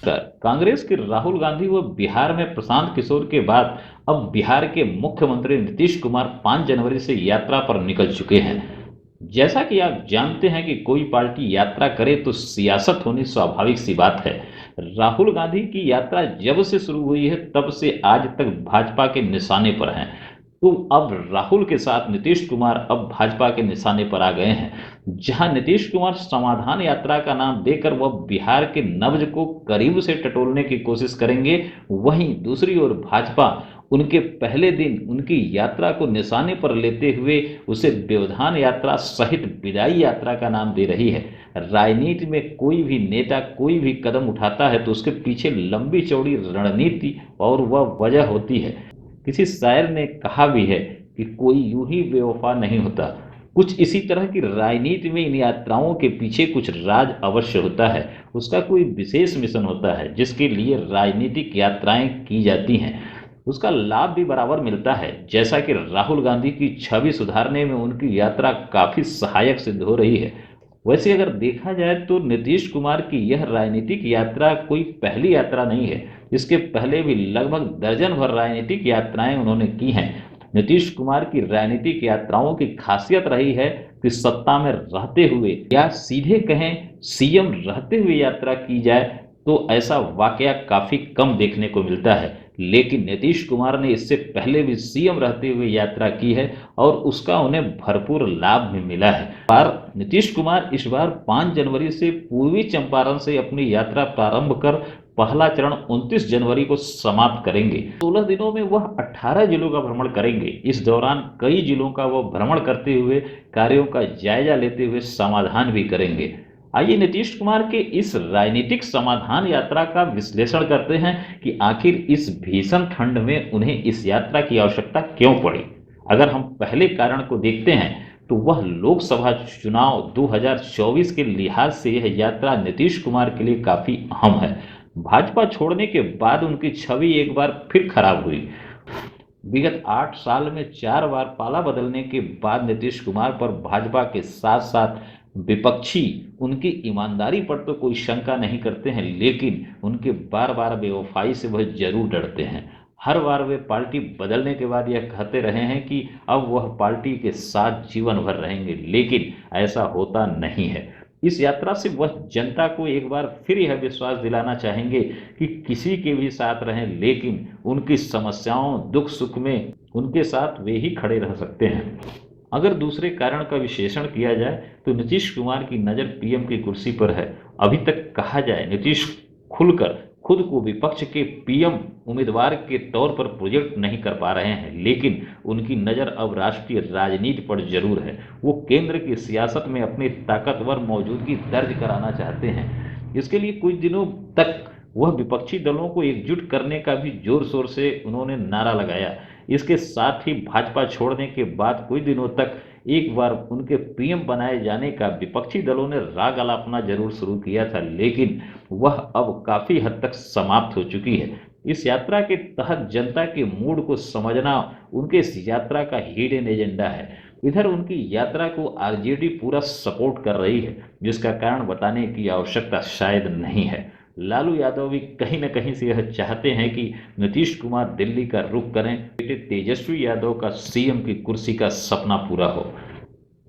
कांग्रेस के राहुल गांधी व बिहार में प्रशांत किशोर के बाद अब बिहार के मुख्यमंत्री नीतीश कुमार 5 जनवरी से यात्रा पर निकल चुके हैं। जैसा कि आप जानते हैं कि कोई पार्टी यात्रा करे तो सियासत होनी स्वाभाविक सी बात है। राहुल गांधी की यात्रा जब से शुरू हुई है तब से आज तक भाजपा के निशाने पर हैं। तो अब राहुल के साथ नीतीश कुमार अब भाजपा के निशाने पर आ गए हैं। जहां नीतीश कुमार समाधान यात्रा का नाम देकर वह बिहार के नब्ज को करीब से टटोलने की कोशिश करेंगे, वहीं दूसरी ओर भाजपा उनके पहले दिन उनकी यात्रा को निशाने पर लेते हुए उसे व्यवधान यात्रा सहित विदाई यात्रा का नाम दे रही है। राजनीति में कोई भी नेता कोई भी कदम उठाता है तो उसके पीछे लंबी चौड़ी रणनीति और वह वजह होती है। किसी शायर ने कहा भी है कि कोई यूं ही बेवफा नहीं होता। कुछ इसी तरह की राजनीति में इन यात्राओं के पीछे कुछ राज अवश्य होता है। उसका कोई विशेष मिशन होता है जिसके लिए राजनीतिक यात्राएं की जाती हैं। उसका लाभ भी बराबर मिलता है। जैसा कि राहुल गांधी की छवि सुधारने में उनकी यात्रा काफी सहायक सिद्ध हो रही है। वैसे अगर देखा जाए तो नीतीश कुमार की यह राजनीतिक यात्रा कोई पहली यात्रा नहीं है। इसके पहले भी लगभग दर्जन भर राजनीतिक यात्राएं उन्होंने की हैं। नीतीश कुमार की राजनीतिक यात्राओं की खासियत रही है कि सत्ता में रहते हुए या सीधे कहें सीएम रहते हुए यात्रा की जाए तो ऐसा वाकया काफी कम देखने को मिलता है। लेकिन नीतीश कुमार ने इससे पहले भी सीएम रहते हुए यात्रा की है और उसका उन्हें भरपूर लाभ भी मिला है। पर नीतीश कुमार इस बार 5 जनवरी से पूर्वी चंपारण से अपनी यात्रा प्रारंभ कर पहला चरण 29 जनवरी को समाप्त करेंगे। 16 दिनों में वह 18 जिलों का भ्रमण करेंगे। इस दौरान कई जिलों का वह भ्रमण करते हुए कार्यों का जायजा लेते हुए समाधान भी करेंगे। आइए नीतीश कुमार के इस राजनीतिक समाधान यात्रा का विश्लेषण करते हैं कि आखिर इस भीषण ठंड में उन्हें इस यात्रा की आवश्यकता क्यों पड़ी। अगर हम पहले कारण को देखते हैं तो वह लोकसभा चुनाव 2024 के लिहाज से यह यात्रा नीतीश कुमार के लिए काफी अहम है। भाजपा छोड़ने के बाद उनकी छवि एक बार फिर खराब हुई। विगत 8 साल में 4 बार पाला बदलने के बाद नीतीश कुमार पर भाजपा के साथ साथ विपक्षी उनकी ईमानदारी पर तो कोई शंका नहीं करते हैं, लेकिन उनके बार बार बेवफाई से वह जरूर डरते हैं। हर बार वे पार्टी बदलने के बाद यह कहते रहे हैं कि अब वह पार्टी के साथ जीवन भर रहेंगे, लेकिन ऐसा होता नहीं है। इस यात्रा से वह जनता को एक बार फिर यह विश्वास दिलाना चाहेंगे कि किसी के भी साथ रहें, लेकिन उनकी समस्याओं दुख सुख में उनके साथ वे ही खड़े रह सकते हैं। अगर दूसरे कारण का विश्लेषण किया जाए तो नीतीश कुमार की नज़र पीएम की कुर्सी पर है। अभी तक कहा जाए नीतीश खुलकर खुद को विपक्ष के पीएम उम्मीदवार के तौर पर प्रोजेक्ट नहीं कर पा रहे हैं, लेकिन उनकी नज़र अब राष्ट्रीय राजनीति पर जरूर है। वो केंद्र की सियासत में अपनी ताकतवर मौजूदगी दर्ज कराना चाहते हैं। इसके लिए कुछ दिनों तक वह विपक्षी दलों को एकजुट करने का भी जोर शोर से उन्होंने नारा लगाया। इसके साथ ही भाजपा छोड़ने के बाद कुछ दिनों तक एक बार उनके पीएम बनाए जाने का विपक्षी दलों ने राग अलापना जरूर शुरू किया था, लेकिन वह अब काफी हद तक समाप्त हो चुकी है। इस यात्रा के तहत जनता के मूड को समझना उनके इस यात्रा का हिडन एजेंडा है। इधर उनकी यात्रा को आरजेडी पूरा सपोर्ट कर रही है, जिसका कारण बताने की आवश्यकता शायद नहीं है। लालू यादव भी कहीं न कहीं से यह चाहते हैं कि नीतीश कुमार दिल्ली का रुख करें, बेटे तेजस्वी यादव का सीएम की कुर्सी का सपना पूरा हो।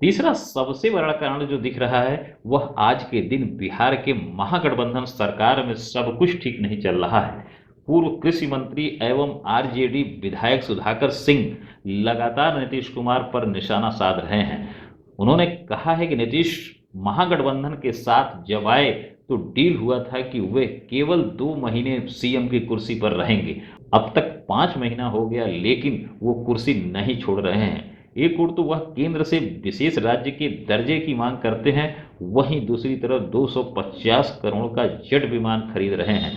तीसरा सबसे बड़ा कारण जो दिख रहा है वह आज के दिन बिहार के महागठबंधन सरकार में सब कुछ ठीक नहीं चल रहा है। पूर्व कृषि मंत्री एवं आरजेडी विधायक सुधाकर सिंह लगातार नीतीश कुमार पर निशाना साध रहे हैं। उन्होंने कहा है कि नीतीश महागठबंधन के साथ जब आए तो डील हुआ था कि वे केवल 2 महीने सीएम की कुर्सी पर रहेंगे। अब तक 5 महीना हो गया, लेकिन वो कुर्सी नहीं छोड़ रहे हैं। एक ओर तो वह केंद्र से विशेष राज्य के दर्जे की मांग करते हैं, वहीं दूसरी तरफ 250 करोड़ का जेट विमान खरीद रहे हैं।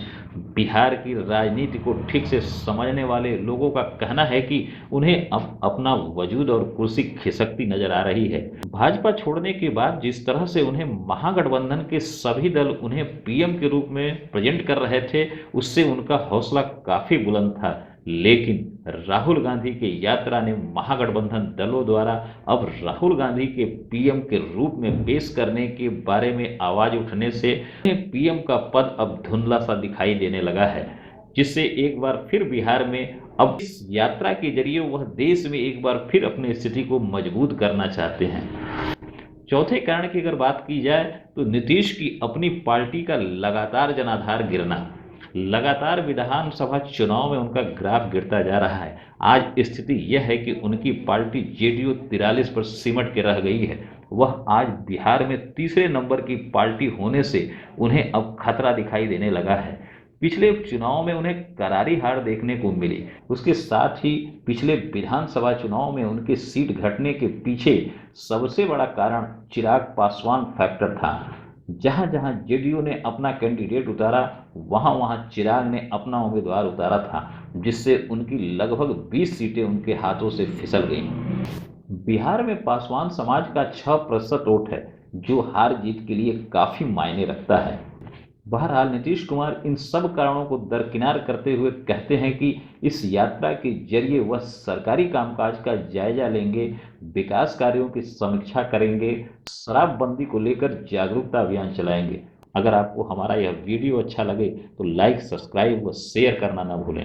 बिहार की राजनीति को ठीक से समझने वाले लोगों का कहना है कि उन्हें अब अपना वजूद और कुर्सी खिसकती नजर आ रही है। भाजपा छोड़ने के बाद जिस तरह से उन्हें महागठबंधन के सभी दल उन्हें पीएम के रूप में प्रेजेंट कर रहे थे, उससे उनका हौसला काफी बुलंद था। लेकिन राहुल गांधी की यात्रा ने महागठबंधन दलों द्वारा अब राहुल गांधी के पीएम के रूप में पेश करने के बारे में आवाज उठने से पीएम का पद अब धुंधला सा दिखाई देने लगा है, जिससे एक बार फिर बिहार में अब इस यात्रा के जरिए वह देश में एक बार फिर अपनी स्थिति को मजबूत करना चाहते हैं। चौथे कारण की अगर बात की जाए तो नीतीश की अपनी पार्टी का लगातार जनाधार गिरना, लगातार विधानसभा चुनाव में उनका ग्राफ गिरता जा रहा है। आज स्थिति यह है कि उनकी पार्टी जेडीयू 43 पर सिमट के रह गई है। वह आज बिहार में तीसरे नंबर की पार्टी होने से उन्हें अब खतरा दिखाई देने लगा है। पिछले चुनाव में उन्हें करारी हार देखने को मिली, उसके साथ ही पिछले विधानसभा चुनाव में उनकी सीट घटने के पीछे सबसे बड़ा कारण चिराग पासवान फैक्टर था। जहां जहां जेडीयू ने अपना कैंडिडेट उतारा, वहां वहां चिराग ने अपना उम्मीदवार उतारा था, जिससे उनकी लगभग 20 सीटें उनके हाथों से फिसल गईं। बिहार में पासवान समाज का 6% वोट है, जो हार जीत के लिए काफी मायने रखता है। बहरहाल नीतीश कुमार इन सब कारणों को दरकिनार करते हुए कहते हैं कि इस यात्रा के जरिए वह सरकारी कामकाज का जायजा लेंगे, विकास कार्यों की समीक्षा करेंगे, शराबबंदी को लेकर जागरूकता अभियान चलाएंगे। अगर आपको हमारा यह वीडियो अच्छा लगे तो लाइक, सब्सक्राइब व शेयर करना ना भूलें।